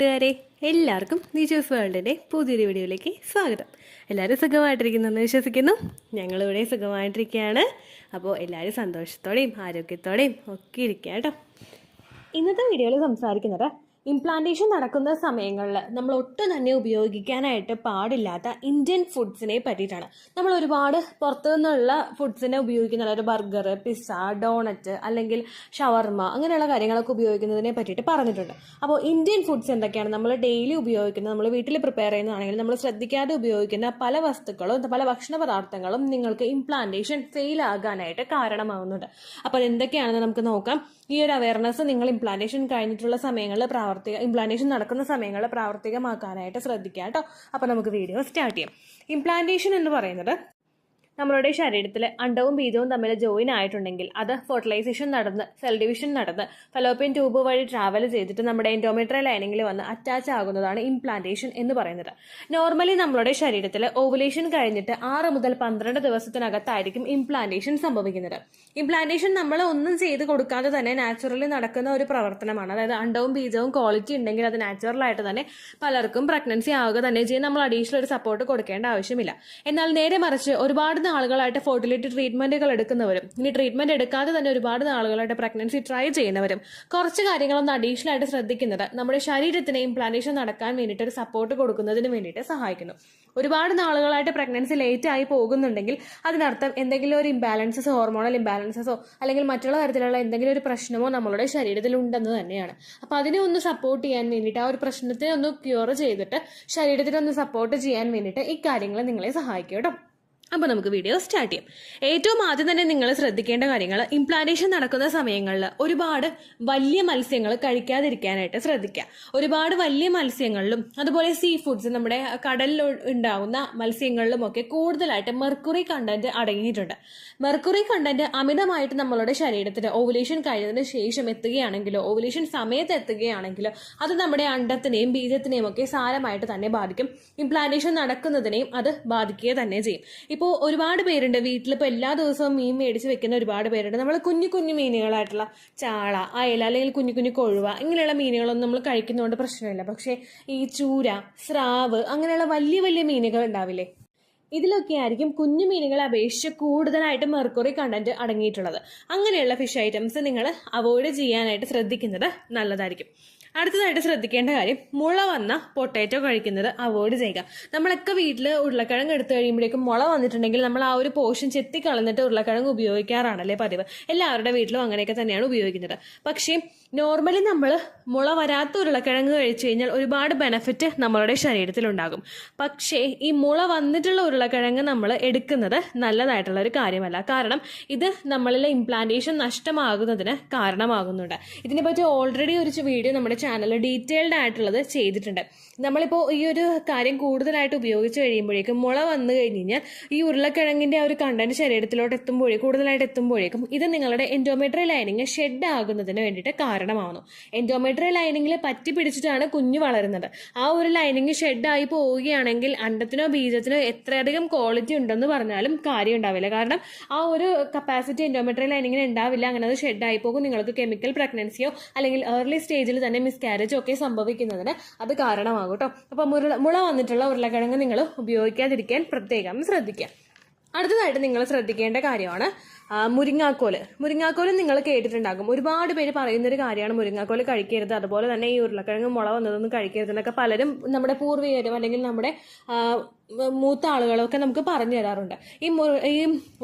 കൂട്ടുകാരെ, എല്ലാവർക്കും നിജോസ് വേൾഡിൻ്റെ പുതിയൊരു വീഡിയോയിലേക്ക് സ്വാഗതം. എല്ലാവരും സുഖമായിട്ടിരിക്കുന്നെന്ന് വിശ്വസിക്കുന്നു. ഞങ്ങളിവിടെ സുഖമായിട്ടിരിക്കുകയാണ്. അപ്പോൾ എല്ലാവരും സന്തോഷത്തോടെയും ആരോഗ്യത്തോടെയും ഒക്കെ ഇരിക്കുക കേട്ടോ. ഇന്നത്തെ വീഡിയോയിൽ സംസാരിക്കുന്നത് ഇംപ്ലാന്റേഷൻ നടക്കുന്ന സമയങ്ങളിൽ നമ്മൾ ഒട്ടും തന്നെ ഉപയോഗിക്കാനായിട്ട് പാടില്ലാത്ത ഇന്ത്യൻ ഫുഡ്സിനെ പറ്റിയിട്ടാണ്. നമ്മൾ ഒരുപാട് പുറത്തു നിന്നുള്ള ഫുഡ്സിനെ ഉപയോഗിക്കുന്ന ഒരു ബർഗർ, പിസ്സ, ഡോണറ്റ് അല്ലെങ്കിൽ ഷവർമ അങ്ങനെയുള്ള കാര്യങ്ങളൊക്കെ ഉപയോഗിക്കുന്നതിനെ പറ്റിയിട്ട് പറഞ്ഞിട്ടുണ്ട്. അപ്പോൾ ഇന്ത്യൻ ഫുഡ്സ് എന്തൊക്കെയാണ് നമ്മൾ ഡെയിലി ഉപയോഗിക്കുന്നത്, നമ്മൾ വീട്ടിൽ പ്രിപ്പയർ ചെയ്യുന്നതാണെങ്കിൽ നമ്മൾ ശ്രദ്ധിക്കാതെ ഉപയോഗിക്കുന്ന പല വസ്തുക്കളും പല ഭക്ഷണ പദാർത്ഥങ്ങളും നിങ്ങൾക്ക് ഇംപ്ലാന്റേഷൻ ഫെയിൽ ആകാനായിട്ട് കാരണമാകുന്നുണ്ട്. അപ്പോൾ അതെന്തൊക്കെയാണെന്ന് നമുക്ക് നോക്കാം. ഈ ഒരു അവയർനെസ് നിങ്ങൾ ഇംപ്ലാന്റേഷൻ കഴിഞ്ഞിട്ടുള്ള സമയങ്ങളിൽ ഇംപ്ലാന്റേഷൻ നടക്കുന്ന സമയങ്ങളിൽ പ്രാവർത്തികമാക്കാനായിട്ട് ശ്രദ്ധിക്കുക കേട്ടോ. അപ്പോൾ നമുക്ക് വീഡിയോ സ്റ്റാർട്ട് ചെയ്യാം. ഇംപ്ലാന്റേഷൻ എന്ന് പറയുന്നത് നമ്മളുടെ ശരീരത്തിൽ അണ്ടവും ബീജവും തമ്മിൽ ജോയിൻ ആയിട്ടുണ്ടെങ്കിൽ അത് ഫെർട്ടിലൈസേഷൻ നടന്ന് സെൽ ഡിവിഷൻ നടന്ന് ഫലോപ്പിയൻ ട്യൂബ് വഴി ട്രാവൽ ചെയ്തിട്ട് നമ്മുടെ എൻഡോമെട്രിയൽ ലൈനിങ്ങിൽ വന്ന് അറ്റാച്ച് ആകുന്നതാണ് ഇംപ്ലാന്റേഷൻ എന്ന് പറയുന്നത്. നോർമലി നമ്മളുടെ ശരീരത്തിൽ ഓവുലേഷൻ കഴിഞ്ഞിട്ട് 6 മുതൽ 12 ദിവസത്തിനകത്തായിരിക്കും ഇംപ്ലാന്റേഷൻ സംഭവിക്കുന്നത്. ഇംപ്ലാന്റേഷൻ നമ്മൾ ഒന്നും ചെയ്ത് കൊടുക്കാതെ തന്നെ നാച്ചുറലി നടക്കുന്ന ഒരു പ്രവർത്തനമാണ്. അതായത് അണ്ടവും ബീജവും ക്വാളിറ്റി ഉണ്ടെങ്കിൽ അത് നാച്ചുറലായിട്ട് തന്നെ പലർക്കും പ്രഗ്നൻസി ആവുക തന്നെ ചെയ്യും. നമ്മൾ അഡീഷണൽ ഒരു സപ്പോർട്ട് കൊടുക്കേണ്ട ആവശ്യമില്ല. എന്നാൽ നേരെ മറിച്ച് ഒരുപാട് നാളുകളായിട്ട് ഫെർട്ടിലിറ്റി ട്രീറ്റ്മെന്റുകൾ എടുക്കുന്നവരും ഇനി ട്രീറ്റ്മെന്റ് എടുക്കാതെ തന്നെ ഒരുപാട് നാളുകളായിട്ട് പ്രഗ്നൻസി ട്രൈ ചെയ്യുന്നവരും കുറച്ച് കാര്യങ്ങളൊന്ന് അഡീഷണൽ ആയിട്ട് ശ്രദ്ധിക്കുന്നത് നമ്മുടെ ശരീരത്തിന് ഇംപ്ലാന്റേഷൻ നടക്കാൻ വേണ്ടിയിട്ട് ഒരു സപ്പോർട്ട് കൊടുക്കുന്നതിന് വേണ്ടിയിട്ട് സഹായിക്കുന്നു. ഒരുപാട് നാളുകളായിട്ട് പ്രഗ്നൻസി ലേറ്റ് ആയി പോകുന്നുണ്ടെങ്കിൽ അതിനർത്ഥം എന്തെങ്കിലും ഒരു ഇംബാലൻസസോ ഹോർമോണൽ ഇംബാലൻസസോ അല്ലെങ്കിൽ മറ്റുള്ള തരത്തിലുള്ള എന്തെങ്കിലും ഒരു പ്രശ്നമോ നമ്മളുടെ ശരീരത്തിൽ ഉണ്ടെന്ന് തന്നെയാണ്. അപ്പോൾ അതിനെ ഒന്ന് സപ്പോർട്ട് ചെയ്യാൻ വേണ്ടിയിട്ട് ആ ഒരു പ്രശ്നത്തെ ഒന്ന് ക്യൂർ ചെയ്തിട്ട് ശരീരത്തിനെ ഒന്ന് സപ്പോർട്ട് ചെയ്യാൻ വേണ്ടിയിട്ട് ഈ കാര്യങ്ങൾ നിങ്ങളെ സഹായിക്കും കേട്ടോ. അപ്പോൾ നമുക്ക് വീഡിയോ സ്റ്റാർട്ട് ചെയ്യാം. ഏറ്റവും ആദ്യം തന്നെ നിങ്ങൾ ശ്രദ്ധിക്കേണ്ട കാര്യങ്ങൾ, ഇംപ്ലാന്റേഷൻ നടക്കുന്ന സമയങ്ങളിൽ ഒരുപാട് വലിയ മത്സ്യങ്ങൾ കഴിക്കാതിരിക്കാനായിട്ട് ശ്രദ്ധിക്കുക. ഒരുപാട് വലിയ മത്സ്യങ്ങളിലും അതുപോലെ സീ ഫുഡ്സ് നമ്മുടെ കടലിൽ ഉണ്ടാകുന്ന മത്സ്യങ്ങളിലും ഒക്കെ കൂടുതലായിട്ട് മെർക്കുറി കണ്ടന്റ് അടങ്ങിയിട്ടുണ്ട്. മെർക്കുറി കണ്ടന്റ് അമിതമായിട്ട് നമ്മളുടെ ശരീരത്തിന് ഓവുലേഷൻ കഴിഞ്ഞതിന് ശേഷം എത്തുകയാണെങ്കിലോ ഓവുലേഷൻ സമയത്ത് എത്തുകയാണെങ്കിലോ അത് നമ്മുടെ അണ്ടത്തിനെയും ബീജത്തിനെയും ഒക്കെ സാരമായിട്ട് തന്നെ ബാധിക്കും. ഇംപ്ലാന്റേഷൻ നടക്കുന്നതിനെയും അത് ബാധിക്കുക തന്നെ ചെയ്യും. ഇപ്പോൾ ഒരുപാട് പേരുണ്ട് വീട്ടിലിപ്പോൾ എല്ലാ ദിവസവും മീൻ മേടിച്ച് വെക്കുന്ന ഒരുപാട് പേരുണ്ട്. നമ്മൾ കുഞ്ഞു കുഞ്ഞു മീനുകളായിട്ടുള്ള ചാള, അയല അല്ലെങ്കിൽ കുഞ്ഞു കുഞ്ഞു കൊഴുവ ഇങ്ങനെയുള്ള മീനുകളൊന്നും നമ്മൾ കഴിക്കുന്നതുകൊണ്ട് പ്രശ്നമില്ല. പക്ഷേ ഈ ചൂര, സ്രാവ് അങ്ങനെയുള്ള വലിയ വലിയ മീനുകൾ ഉണ്ടാവില്ലേ, ഇതിലൊക്കെ ആയിരിക്കും കുഞ്ഞു മീനുകളെ അപേക്ഷിച്ച് കൂടുതലായിട്ട് മെർക്കുറി കണ്ടന്റ് അടങ്ങിയിട്ടുള്ളത്. അങ്ങനെയുള്ള ഫിഷ് ഐറ്റംസ് നിങ്ങൾ അവോയ്ഡ് ചെയ്യാനായിട്ട് ശ്രദ്ധിക്കുന്നത് നല്ലതായിരിക്കും. അടുത്തതായിട്ട് ശ്രദ്ധിക്കേണ്ട കാര്യം, മുള വന്ന പൊട്ടാറ്റോ കഴിക്കുന്നത് അവോയ്ഡ് ചെയ്യുക. നമ്മളൊക്കെ വീട്ടിൽ ഉരുളക്കിഴങ്ങ് എടുത്തു കഴിയുമ്പോഴേക്കും മുള വന്നിട്ടുണ്ടെങ്കിൽ നമ്മൾ ആ ഒരു പോർഷൻ ചെത്തിക്കളഞ്ഞിട്ട് ഉരുളക്കിഴങ്ങ് ഉപയോഗിക്കാറാണല്ലേ പതിവ്. എല്ലാവരുടെ വീട്ടിലും അങ്ങനെയൊക്കെ തന്നെയാണ് ഉപയോഗിക്കുന്നത്. പക്ഷേ നോർമലി നമ്മൾ മുള വരാത്ത ഉരുളക്കിഴങ്ങ് കഴിച്ചു കഴിഞ്ഞാൽ ഒരുപാട് ബെനഫിറ്റ് നമ്മളുടെ ശരീരത്തിലുണ്ടാകും. പക്ഷേ ഈ മുള വന്നിട്ടുള്ള ഉരുളക്കിഴങ്ങ് നമ്മൾ എടുക്കുന്നത് നല്ലതായിട്ടുള്ള ഒരു കാര്യമല്ല. കാരണം ഇത് നമ്മളിലെ ഇംപ്ലാന്റേഷൻ നഷ്ടമാകുന്നതിന് കാരണമാകുന്നുണ്ട്. ഇതിനെപ്പറ്റി ഓൾറെഡി ഒരു വീഡിയോ നമ്മുടെ ചാനലിൽ ഡീറ്റെയിൽഡ് ആയിട്ടുള്ളത് ചെയ്തിട്ടുണ്ട്. നമ്മളിപ്പോൾ ഈ ഒരു കാര്യം കൂടുതലായിട്ട് ഉപയോഗിച്ച് കഴിയുമ്പോഴേക്കും മുള വന്നു കഴിഞ്ഞ് കഴിഞ്ഞാൽ ഈ ഉരുളക്കിഴങ്ങിൻ്റെ ആ ഒരു കണ്ടന്റ് ശരീരത്തിലോട്ട് കൂടുതലായിട്ട് എത്തുമ്പോഴേക്കും ഇത് നിങ്ങളുടെ എൻഡോമെട്രിയൽ ലൈനിങ് ഷെഡ് ആകുന്നതിന് വേണ്ടിയിട്ട് കാരണമാകുന്നു. എൻഡോമെട്രിയൽ ലൈനിങ്ങിൽ പറ്റി പിടിച്ചിട്ടാണ് കുഞ്ഞ് വളരുന്നത്. ആ ഒരു ലൈനിങ് ഷെഡായി പോവുകയാണെങ്കിൽ അണ്ടത്തിനോ ബീജത്തിനോ എത്രയധികം ക്വാളിറ്റി ഉണ്ടെന്ന് പറഞ്ഞാലും കാര്യം ഉണ്ടാവില്ല. കാരണം ആ ഒരു കപ്പാസിറ്റി എൻഡോമെട്രിയൽ ലൈനിങ്ങിന് ഉണ്ടാവില്ല. അങ്ങനെ അത് ഷെഡായി പോകും. നിങ്ങൾക്ക് കെമിക്കൽ പ്രഗ്നൻസിയോ അല്ലെങ്കിൽ ഏർലി സ്റ്റേജിൽ തന്നെ മിസ്കാരേജോ ഒക്കെ സംഭവിക്കുന്നതിന് അത് കാരണമാകും കേട്ടോ. അപ്പോൾ മുള വന്നിട്ടുള്ള ഉരുളക്കിഴങ്ങ് നിങ്ങൾ ഉപയോഗിക്കാതിരിക്കാൻ പ്രത്യേകം ശ്രദ്ധിക്കുക. അടുത്തതായിട്ട് നിങ്ങൾ ശ്രദ്ധിക്കേണ്ട കാര്യമാണ് മുരിങ്ങാക്കോല് നിങ്ങൾ കേട്ടിട്ടുണ്ടാകും. ഒരുപാട് പേര് പറയുന്നൊരു കാര്യമാണ് മുരിങ്ങാക്കോല് കഴിക്കരുത്, അതുപോലെ തന്നെ ഈ ഉരുളക്കിഴങ്ങ് മുള വന്നതൊന്നും കഴിക്കരുത് എന്നൊക്കെ പലരും നമ്മുടെ പൂർവികരും അല്ലെങ്കിൽ നമ്മുടെ മൂത്ത ആളുകളൊക്കെ നമുക്ക് പറഞ്ഞു തരാറുണ്ട്. ഈ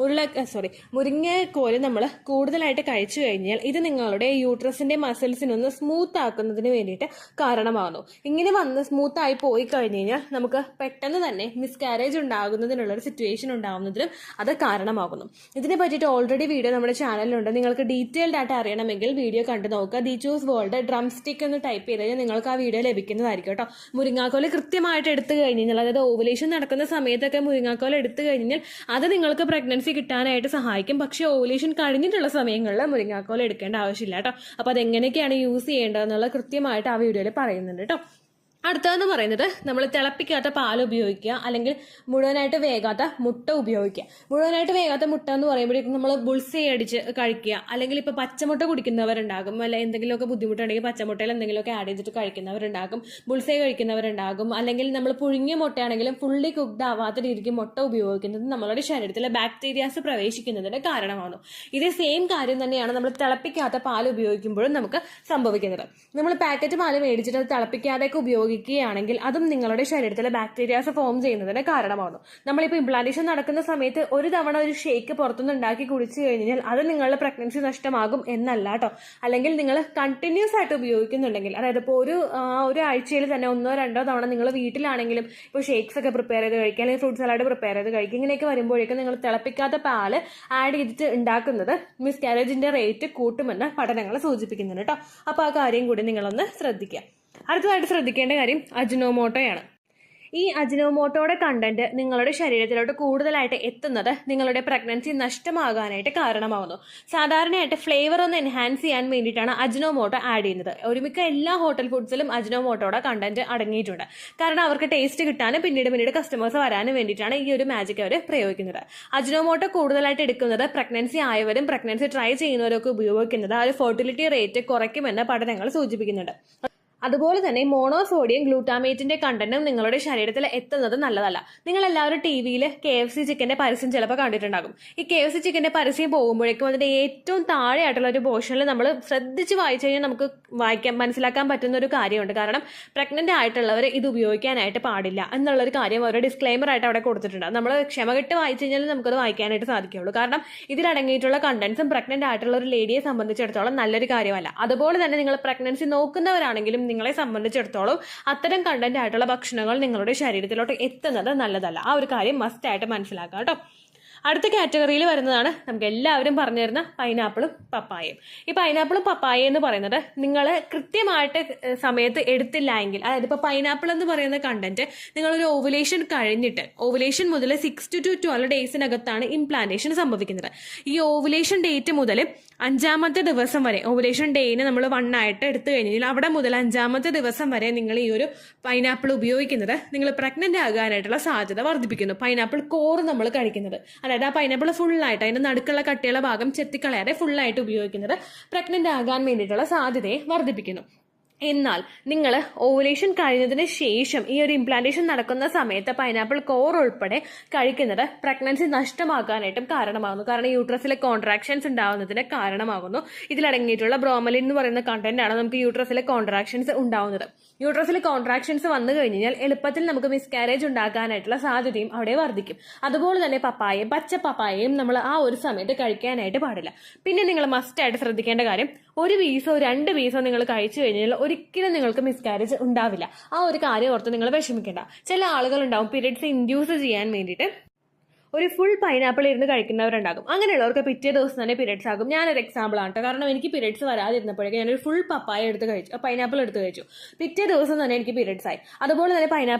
മുരിങ്ങക്കോല് നമ്മൾ കൂടുതലായിട്ട് കഴിച്ചു കഴിഞ്ഞാൽ ഇത് നിങ്ങളുടെ യൂട്രസിന്റെ മസിൽസിനൊന്ന് സ്മൂത്ത് ആക്കുന്നതിന് വേണ്ടിയിട്ട് കാരണമാകുന്നു. ഇങ്ങനെ വന്ന് സ്മൂത്തായി പോയി കഴിഞ്ഞ് കഴിഞ്ഞാൽ നമുക്ക് പെട്ടെന്ന് തന്നെ മിസ്കാരേജ് ഉണ്ടാകുന്നതിനുള്ളൊരു സിറ്റുവേഷൻ ഉണ്ടാകുന്നതിനും അത് കാരണമാകുന്നു. ഇതിനെ പറ്റിയിട്ട് ഓൾറെഡി വീഡിയോ നമ്മുടെ ചാനലിലുണ്ട്. നിങ്ങൾക്ക് ഡീറ്റെയിൽഡ് ആയിട്ട് അറിയണമെങ്കിൽ വീഡിയോ കണ്ടു നോക്കുക. നിജോസ് വേൾഡ് ഡ്രം സ്റ്റിക്ക് എന്ന് ടൈപ്പ് ചെയ്ത് കഴിഞ്ഞാൽ നിങ്ങൾക്ക് ആ വീഡിയോ ലഭിക്കുന്നതായിരിക്കും കേട്ടോ. മുരിങ്ങാക്കോല് കൃത്യമായിട്ട് എടുത്തു കഴിഞ്ഞാൽ, അതായത് ഓവുലേഷൻ നടക്കുന്ന സമയത്തൊക്കെ മുരിങ്ങാക്കോൽ എടുത്തു കഴിഞ്ഞാൽ അത് നിങ്ങൾക്ക് പ്രഗ്നൻസി കിട്ടാനായിട്ട് സഹായിക്കും. പക്ഷേ ഓവുലേഷൻ കഴിഞ്ഞിട്ടുള്ള സമയങ്ങളിൽ മുരിങ്ങാക്കോൽ എടുക്കേണ്ട ആവശ്യമില്ല കേട്ടോ. അപ്പോൾ അതെങ്ങനെയൊക്കെയാണ് യൂസ് ചെയ്യേണ്ടതെന്നുള്ള കൃത്യമായിട്ട് ആ വീഡിയോയിൽ പറയുന്നുണ്ട് കേട്ടോ. അടുത്തതെന്ന് പറയുന്നത് നമ്മൾ തിളപ്പിക്കാത്ത പാൽ ഉപയോഗിക്കുക, അല്ലെങ്കിൽ മുഴുവനായിട്ട് വേകാത്ത മുട്ട ഉപയോഗിക്കുക. മുഴുവനായിട്ട് വേകാത്ത മുട്ട എന്ന് പറയുമ്പോഴേക്കും നമ്മൾ ബുൾസൈ അടിച്ച് കഴിക്കുക, അല്ലെങ്കിൽ ഇപ്പോൾ പച്ചമുട്ട കുടിക്കുന്നവരുണ്ടാകും, അല്ല എന്തെങ്കിലുമൊക്കെ ബുദ്ധിമുട്ടുണ്ടെങ്കിൽ പച്ചമുട്ടയിൽ എന്തെങ്കിലുമൊക്കെ ആഡ് ചെയ്തിട്ട് കഴിക്കുന്നവരുണ്ടാകും, ബുൾസൈ കഴിക്കുന്നവരുണ്ടാകും. അല്ലെങ്കിൽ നമ്മൾ പുഴുങ്ങിയ മുട്ടയാണെങ്കിലും ഫുള്ളി കുക്ക്ഡ് ആവാത്ത രീതിക്ക് മുട്ട ഉപയോഗിക്കുന്നത് നമ്മളുടെ ശരീരത്തിലെ ബാക്ടീരിയാസ് പ്രവേശിക്കുന്നതിന് കാരണമാകുന്നു. ഇതേ സെയിം കാര്യം തന്നെയാണ് നമ്മൾ തിളപ്പിക്കാത്ത പാൽ ഉപയോഗിക്കുമ്പോഴും നമുക്ക് സംഭവിക്കുന്നത്. നമ്മൾ പാക്കറ്റ് പാൽ മേടിച്ചിട്ട് അത് തിളപ്പിക്കാതെയൊക്കെ ഉപയോഗിക്കുകയാണെങ്കിൽ അതും നിങ്ങളുടെ ശരീരത്തിലെ ബാക്ടീരിയാസ് ഫോം ചെയ്യുന്നതിന് കാരണമാകുന്നു. നമ്മളിപ്പോൾ ഇംപ്ലാന്റേഷൻ നടക്കുന്ന സമയത്ത് ഒരു തവണ ഒരു ഷേക്ക് പുറത്തുനിന്ന് ഉണ്ടാക്കി കുടിച്ചു കഴിഞ്ഞാൽ അത് നിങ്ങളുടെ പ്രഗ്നൻസി നഷ്ടമാകും എന്നല്ല കേട്ടോ. അല്ലെങ്കിൽ നിങ്ങൾ കണ്ടിന്യൂസ് ആയിട്ട് ഉപയോഗിക്കുന്നുണ്ടെങ്കിൽ, അതായത് ഇപ്പോൾ ഒരു ആഴ്ചയിൽ തന്നെ 1-2 തവണ നിങ്ങൾ വീട്ടിലാണെങ്കിലും ഇപ്പോൾ ഷേക്സ് ഒക്കെ പ്രിപ്പയർ ചെയ്ത് കഴിക്കുക, അല്ലെങ്കിൽ ഫ്രൂട്ട് സലാഡ് പ്രിപ്പയർ ചെയ്ത് കഴിക്കുക, ഇങ്ങനെയൊക്കെ വരുമ്പോഴേക്കും നിങ്ങൾ തിളപ്പിക്കാത്ത പാല് ആഡ് ചെയ്തിട്ട് ഉണ്ടാക്കുന്നത് മിസ്കാരേജിന്റെ റേറ്റ് കൂട്ടുമെന്ന് പഠനങ്ങൾ സൂചിപ്പിക്കുന്നുണ്ട് കേട്ടോ. അപ്പോൾ ആ കാര്യം കൂടി നിങ്ങളൊന്ന് ശ്രദ്ധിക്കുക. അടുത്തതായിട്ട് ശ്രദ്ധിക്കേണ്ട കാര്യം അജിനോമോട്ടോയാണ്. ഈ അജിനോമോട്ടോയുടെ കണ്ടന്റ് നിങ്ങളുടെ ശരീരത്തിലോട്ട് കൂടുതലായിട്ട് എത്തുന്നത് നിങ്ങളുടെ പ്രഗ്നൻസി നഷ്ടമാകാനായിട്ട് കാരണമാകുന്നു. സാധാരണയായിട്ട് ഫ്ലേവർ ഒന്ന് എൻഹാൻസ് ചെയ്യാൻ വേണ്ടിയിട്ടാണ് അജിനോമോട്ടോ ആഡ് ചെയ്യുന്നത്. ഒരുമിക്ക എല്ലാ ഹോട്ടൽ ഫുഡ്സിലും അജിനോമോട്ടോയുടെ കണ്ടന്റ് അടങ്ങിയിട്ടുണ്ട്. കാരണം അവർക്ക് ടേസ്റ്റ് കിട്ടാനും പിന്നീട് കസ്റ്റമേഴ്സ് വരാനും വേണ്ടിയിട്ടാണ് ഈ ഒരു മാജിക് അവർ പ്രയോഗിക്കുന്നത്. അജിനോമോട്ടോ കൂടുതലായിട്ട് എടുക്കുന്നത് പ്രഗ്നൻസി ആയവരും പ്രഗ്നൻസി ട്രൈ ചെയ്യുന്നവരൊക്കെ ഉപയോഗിക്കുന്നത് ആ ഒരു ഫെർട്ടിലിറ്റി റേറ്റ് കുറയ്ക്കുമെന്ന് പഠനങ്ങൾ സൂചിപ്പിക്കുന്നുണ്ട്. അതുപോലെ തന്നെ മോണോസോഡിയം ഗ്ലൂട്ടാമേറ്റിന്റെ കണ്ടന്റും നിങ്ങളുടെ ശരീരത്തിൽ എത്തുന്നത് നല്ലതല്ല. നിങ്ങൾ എല്ലാവരും ടി-വിയിൽ KFC ചിക്കന്റെ പരസ്യം ചിലപ്പോൾ കണ്ടിട്ടുണ്ടാകും. ഈ KFC ചിക്കന്റെ പരസ്യം പോകുമ്പോഴേക്കും അതിന്റെ ഏറ്റവും താഴെയായിട്ടുള്ള ഒരു പോർഷനിൽ നമ്മൾ ശ്രദ്ധിച്ച് വായിച്ചു കഴിഞ്ഞാൽ നമുക്ക് മനസ്സിലാക്കാൻ പറ്റുന്ന ഒരു കാര്യമുണ്ട്. കാരണം പ്രഗ്നന്റ് ആയിട്ടുള്ളവർ ഇത് ഉപയോഗിക്കാനായിട്ട് പാടില്ല എന്നുള്ളൊരു കാര്യം ഒരു ഡിസ്ക്ലൈമർ ആയിട്ട് അവിടെ കൊടുത്തിട്ടുണ്ട്. നമ്മൾ ക്ഷമകെട്ട് വായിച്ചു കഴിഞ്ഞാൽ നമുക്കത് വായിക്കാനായിട്ട് സാധിക്കുകയുള്ളൂ. കാരണം ഇതിലടങ്ങിയിട്ടുള്ള കണ്ടന്റ്സും പ്രഗ്നന്റ് ആയിട്ടുള്ള ഒരു ലേഡിയെ സംബന്ധിച്ചിടത്തോളം നല്ലൊരു കാര്യമല്ല. അതുപോലെ തന്നെ നിങ്ങൾ പ്രഗ്നൻസി നോക്കുന്നവരാണെങ്കിലും നിങ്ങളെ സംബന്ധിച്ചിടത്തോളം അത്തരം കണ്ടന്റ് ആയിട്ടുള്ള ഭക്ഷണങ്ങൾ നിങ്ങളുടെ ശരീരത്തിലോട്ട് എത്തുന്നത് നല്ലതല്ല. ആ ഒരു കാര്യം മസ്റ്റ് ആയിട്ട് മനസ്സിലാക്കാം കേട്ടോ. അടുത്ത കാറ്റഗറിയിൽ വരുന്നതാണ് നമുക്ക് എല്ലാവരും പറഞ്ഞു തരുന്ന പൈനാപ്പിളും പപ്പായയും. ഈ പൈനാപ്പിളും പപ്പായ എന്ന് പറയുന്നത് നിങ്ങൾ കൃത്യമായിട്ട് സമയത്ത് എടുത്തില്ല എങ്കിൽ, അതായത് ഇപ്പോൾ പൈനാപ്പിൾ എന്ന് പറയുന്ന കണ്ടന്റ് നിങ്ങളൊരു ഓവുലേഷൻ കഴിഞ്ഞിട്ട്, ഓവുലേഷൻ മുതൽ 6 to 12 ഡേയ്സിനകത്താണ് ഇംപ്ലാന്റേഷൻ സംഭവിക്കുന്നത്. ഈ ഓവുലേഷൻ ഡേറ്റ് മുതൽ 5ാമത്തെ ദിവസം വരെ, ഓവുലേഷൻ ഡേയിന് നമ്മൾ 1 ആയിട്ട് എടുത്തു കഴിഞ്ഞാൽ അവിടെ മുതൽ 5ാമത്തെ ദിവസം വരെ നിങ്ങൾ ഈ ഒരു പൈനാപ്പിൾ ഉപയോഗിക്കുന്നത് നിങ്ങൾ പ്രഗ്നന്റ് ആകാനായിട്ടുള്ള സാധ്യത വർദ്ധിപ്പിക്കുന്നു. പൈനാപ്പിൾ കോർ നമ്മൾ കഴിക്കുന്നത്, അതായത് ആ പൈനാപ്പിൾ ഫുള്ളായിട്ട് അതിന്റെ നടുക്കുള്ള കട്ടിയുള്ള ഭാഗം ചെത്തിക്കളയാതെ ഫുള്ളായിട്ട് ഉപയോഗിക്കുന്നത് പ്രഗ്നന്റ് ആകാൻ വേണ്ടിയിട്ടുള്ള സാധ്യതയെ വർദ്ധിപ്പിക്കുന്നു. എന്നാൽ നിങ്ങൾ ഓവുലേഷൻ കഴിഞ്ഞതിന് ശേഷം ഈ ഒരു ഇംപ്ലാന്റേഷൻ നടക്കുന്ന സമയത്ത് പൈനാപ്പിൾ കോർ ഉൾപ്പെടെ കഴിക്കുന്നത് പ്രഗ്നൻസി നഷ്ടമാക്കാനായിട്ടും കാരണമാകുന്നു. കാരണം യൂട്രസിലെ കോൺട്രാക്ഷൻസ് ഉണ്ടാവുന്നതിന് കാരണമാകുന്നു. ഇതിലടങ്ങിയിട്ടുള്ള ബ്രോമലിൻ എന്ന് പറയുന്ന കണ്ടന്റ് ആണ് നമുക്ക് യൂട്രസിലെ കോൺട്രാക്ഷൻസ് ഉണ്ടാവുന്നത്. യൂട്രസിൽ കോൺട്രാക്ഷൻസ് വന്നു കഴിഞ്ഞാൽ എളുപ്പത്തിൽ നമുക്ക് മിസ്കാരേജ് ഉണ്ടാക്കാനായിട്ടുള്ള സാധ്യതയും അവിടെ വർദ്ധിക്കും. അതുപോലെ തന്നെ പപ്പായയും പച്ച പപ്പായയും നമ്മൾ ആ ഒരു സമയത്ത് കഴിക്കാനായിട്ട് പാടില്ല. പിന്നെ നിങ്ങൾ മസ്റ്റായിട്ട് ശ്രദ്ധിക്കേണ്ട കാര്യം, 1 പീസോ 2 പീസോ നിങ്ങൾ കഴിച്ചു കഴിഞ്ഞാൽ ഒരിക്കലും നിങ്ങൾക്ക് മിസ്കാരേജ് ഉണ്ടാവില്ല. ആ ഒരു കാര്യം ഓർത്ത് നിങ്ങൾ വിഷമിക്കേണ്ട. ചില ആളുകൾ ഉണ്ടാവും പീരിയഡ്സ് ഇൻഡ്യൂസ് ചെയ്യാൻ വേണ്ടിയിട്ട് ഒരു ഫുൾ പൈനാപ്പിൾ ഇരുന്ന് കഴിക്കുന്നവരുണ്ടാകും. അങ്ങനെയുള്ളവർക്ക് പിറ്റേ ദിവസം തന്നെ പീരിയഡ്സ് ആകും. ഞാനൊരു എക്സാമ്പിൾ ആണ് കേട്ടോ. കാരണം എനിക്ക് പീരിയഡ്സ് വരാതിരുന്നപ്പോഴേക്കും ഞാനൊരു ഫുൾ പപ്പായ എടുത്ത് കഴിച്ചു, പൈനാപ്പിൾ എടുത്ത് കഴിച്ചു. പിറ്റേ ദിവസം തന്നെ എനിക്ക് പീരിയഡ്സ് ആയി. അതുപോലെ തന്നെ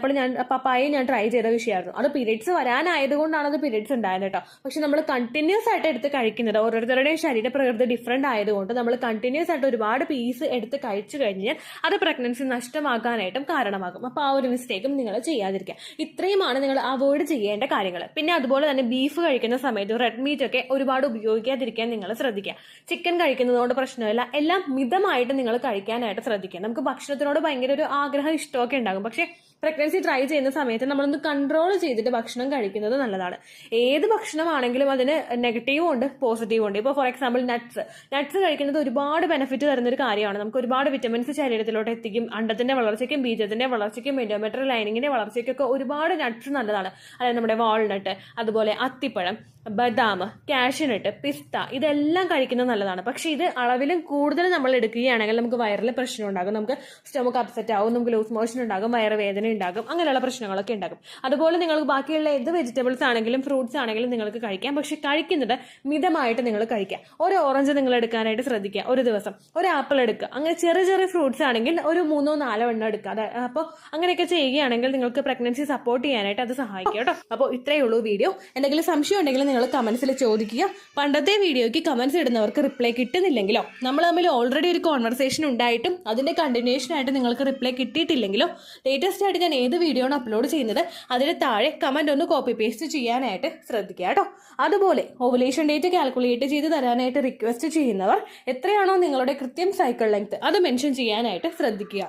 പപ്പായ ഞാൻ ട്രൈ ചെയ്ത വിഷയമായിരുന്നു. അത് പീരിയഡ്സ് വരാനായതുകൊണ്ടാണ് അത് പീരിയഡ്സ് ഉണ്ടായത് കേട്ടോ. പക്ഷെ നമ്മൾ കണ്ടിന്യൂസ് ആയിട്ട് എടുത്ത് കഴിക്കുന്നത്, ഓരോരുത്തരുടെയും ശരീരപ്രകൃതി ഡിഫറെന്റ് ആയതുകൊണ്ട് നമ്മൾ കണ്ടിന്യൂസ് ആയിട്ട് ഒരുപാട് പീസ് എടുത്ത് കഴിച്ചു കഴിഞ്ഞാൽ അത് പ്രഗ്നൻസി നഷ്ടമാക്കാനായിട്ടും കാരണമാകും. അപ്പോൾ ആ ഒരു മിസ്റ്റേക്കും നിങ്ങൾ ചെയ്യാതിരിക്കുക. ഇത്രയുമാണ് നിങ്ങൾ അവോയ്ഡ് ചെയ്യേണ്ട കാര്യങ്ങൾ. പിന്നെ അതുപോലെ തന്നെ ബീഫ് കഴിക്കുന്ന സമയത്ത് റെഡ് മീറ്റ് ഒക്കെ ഒരുപാട് ഉപയോഗിക്കാതിരിക്കാൻ നിങ്ങൾ ശ്രദ്ധിക്കുക. ചിക്കൻ കഴിക്കുന്നതുകൊണ്ട് പ്രശ്നമില്ല. എല്ലാം മിതമായിട്ട് നിങ്ങൾ കഴിക്കാനായിട്ട് ശ്രദ്ധിക്കുക. നമുക്ക് ഭക്ഷണത്തിനോട് ഭയങ്കര ഒരു ആഗ്രഹം, ഇഷ്ടമൊക്കെ ഉണ്ടാകും. പക്ഷെ പ്രഗ്നൻസി ട്രൈ ചെയ്യുന്ന സമയത്ത് നമ്മളൊന്ന് കൺട്രോൾ ചെയ്തിട്ട് ഭക്ഷണം കഴിക്കുന്നത് നല്ലതാണ്. ഏത് ഭക്ഷണമാണെങ്കിലും അതിന് നെഗറ്റീവും ഉണ്ട് പോസിറ്റീവും ഉണ്ട്. ഇപ്പോൾ ഫോർ എക്സാമ്പിൾ നട്ട്സ് കഴിക്കുന്നത് ഒരുപാട് ബെനിഫിറ്റ് തരുന്ന ഒരു കാര്യമാണ്. നമുക്ക് ഒരുപാട് വിറ്റമിൻസ് ശരീരത്തിലോട്ട് എത്തിക്കും. അണ്ടത്തിന്റെ വളർച്ചയ്ക്കും ബീജത്തിന്റെ വളർച്ചയ്ക്കും എൻഡോമെട്രിയൽ ലൈനിങ്ങിന്റെ വളർച്ചയ്ക്കൊക്കെ ഒരുപാട് നട്ട്സ് നല്ലതാണ്. അതായത് നമ്മുടെ വാൾനട്ട്, അതുപോലെ അത്തിപ്പഴം, ബദാം, കാഷ്യൂനട്ട്, പിസ്ത, ഇതെല്ലാം കഴിക്കുന്നത് നല്ലതാണ്. പക്ഷെ ഇത് അളവിലും കൂടുതൽ നമ്മൾ എടുക്കുകയാണെങ്കിൽ നമുക്ക് വയറിൽ പ്രശ്നം ഉണ്ടാകും. നമുക്ക് സ്റ്റൊമക്ക് അപ്സെറ്റ് ആവും, നമുക്ക് ലൂസ് മോഷൻ ഉണ്ടാകും, വയറുവേദന ഉണ്ടാകും, അങ്ങനെയുള്ള പ്രശ്നങ്ങളൊക്കെ ഉണ്ടാകും. അതുപോലെ നിങ്ങൾക്ക് ബാക്കിയുള്ള ഏത് വെജിറ്റബിൾസ് ആണെങ്കിലും ഫ്രൂട്ട്സ് ആണെങ്കിലും നിങ്ങൾക്ക് കഴിക്കാം. പക്ഷെ കഴിക്കുന്നത് മിതമായിട്ട് നിങ്ങൾ കഴിക്കുക. ഒരു ഓറഞ്ച് നിങ്ങൾ എടുക്കാനായിട്ട് ശ്രദ്ധിക്കുക. ഒരു ദിവസം ഒരു ആപ്പിൾ എടുക്കുക. അങ്ങനെ ചെറിയ ചെറിയ ഫ്രൂട്ട്സ് ആണെങ്കിൽ ഒരു 3-4 എണ്ണം എടുക്കുക. അപ്പോൾ അങ്ങനെയൊക്കെ ചെയ്യുകയാണെങ്കിൽ നിങ്ങൾക്ക് പ്രഗ്നൻസി സപ്പോർട്ട് ചെയ്യാനായിട്ട് അത് സഹായിക്കും കേട്ടോ. അപ്പോൾ ഇത്രയേ ഉള്ളൂ വീഡിയോ. എന്തെങ്കിലും സംശയം ഉണ്ടെങ്കിൽ നിങ്ങൾ കമൻസിൽ ചോദിക്കുക. പണ്ടത്തെ വീഡിയോയ്ക്ക് കമൻസ് ഇടുന്നവർക്ക് റിപ്ലൈ കിട്ടുന്നില്ലെങ്കിലോ, നമ്മൾ തമ്മിൽ ഓൾറെഡി ഒരു കോൺവെർസേഷൻ ഉണ്ടായിട്ടും അതിൻ്റെ കണ്ടിന്യൂഷൻ ആയിട്ട് നിങ്ങൾക്ക് റിപ്ലൈ കിട്ടിയിട്ടില്ലെങ്കിലോ, ലേറ്റസ്റ്റ് ആയിട്ട് ഞാൻ ഏത് വീഡിയോ ആണ് അപ്ലോഡ് ചെയ്യുന്നത് അതിന് താഴെ കമൻറ്റ് ഒന്ന് കോപ്പി പേസ്റ്റ് ചെയ്യാനായിട്ട് ശ്രദ്ധിക്കുക കേട്ടോ. അതുപോലെ ഓവുലേഷൻ ഡേറ്റ് കാൽക്കുലേറ്റ് ചെയ്ത് തരാനായിട്ട് റിക്വസ്റ്റ് ചെയ്യുന്നവർ എത്രയാണോ നിങ്ങളുടെ കൃത്യം സൈക്കിൾ ലെങ്ത് അത് മെൻഷൻ ചെയ്യാനായിട്ട് ശ്രദ്ധിക്കുക.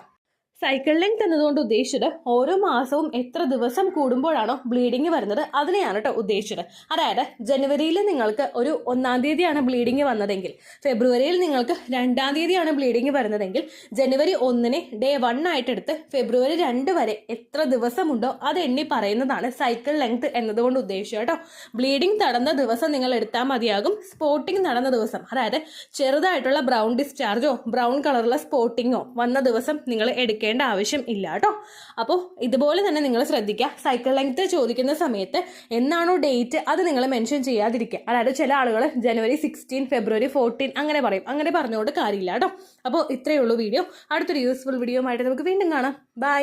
സൈക്കിൾ ലെങ്ത് എന്നതുകൊണ്ട് ഉദ്ദേശിച്ചത് ഓരോ മാസവും എത്ര ദിവസം കൂടുമ്പോഴാണോ ബ്ലീഡിങ് വരുന്നത് അതിനെയാണ് കേട്ടോ ഉദ്ദേശിച്ചത്. അതായത് ജനുവരിയിൽ നിങ്ങൾക്ക് ഒരു 1-ാം തീയതിയാണ് ബ്ലീഡിങ് വന്നതെങ്കിൽ, ഫെബ്രുവരിയിൽ നിങ്ങൾക്ക് 2-ാം തീയതിയാണ് ബ്ലീഡിങ് വരുന്നതെങ്കിൽ, ജനുവരി 1-നെ ഡേ 1 ആയിട്ടെടുത്ത് ഫെബ്രുവരി 2 വരെ എത്ര ദിവസമുണ്ടോ അത് എണ്ണി പറയുന്നതാണ് സൈക്കിൾ ലെങ്ത് എന്നതുകൊണ്ട് ഉദ്ദേശിച്ചത് കേട്ടോ. ബ്ലീഡിങ് നടന്ന ദിവസം നിങ്ങൾ എടുത്താൽ മതിയാകും. സ്പോട്ടിങ് നടന്ന ദിവസം, അതായത് ചെറുതായിട്ടുള്ള ബ്രൗൺ ഡിസ്ചാർജോ ബ്രൗൺ കളറുള്ള സ്പോട്ടിങ്ങോ വന്ന ദിവസം നിങ്ങൾ എടുക്കേണ്ട ആവശ്യം ഇല്ല കേട്ടോ. അപ്പോൾ ഇതുപോലെ തന്നെ നിങ്ങൾ ശ്രദ്ധിക്കുക. സൈക്കിൾ ലെങ്ത് ചോദിക്കുന്ന സമയത്ത് എന്നാണോ ഡേറ്റ് അത് നിങ്ങൾ മെൻഷൻ ചെയ്യാതിരിക്കുക. അതായത് ചില ആളുകൾ ജനുവരി 16, ഫെബ്രുവരി 14 അങ്ങനെ പറയും. അങ്ങനെ പറഞ്ഞുകൊണ്ട് കാര്യമില്ല കേട്ടോ. അപ്പോൾ ഇത്രയേ ഉള്ളൂ വീഡിയോ. അടുത്തൊരു യൂസ്ഫുൾ വീഡിയോ ആയിട്ട് നമുക്ക് വീണ്ടും കാണാം. ബൈ.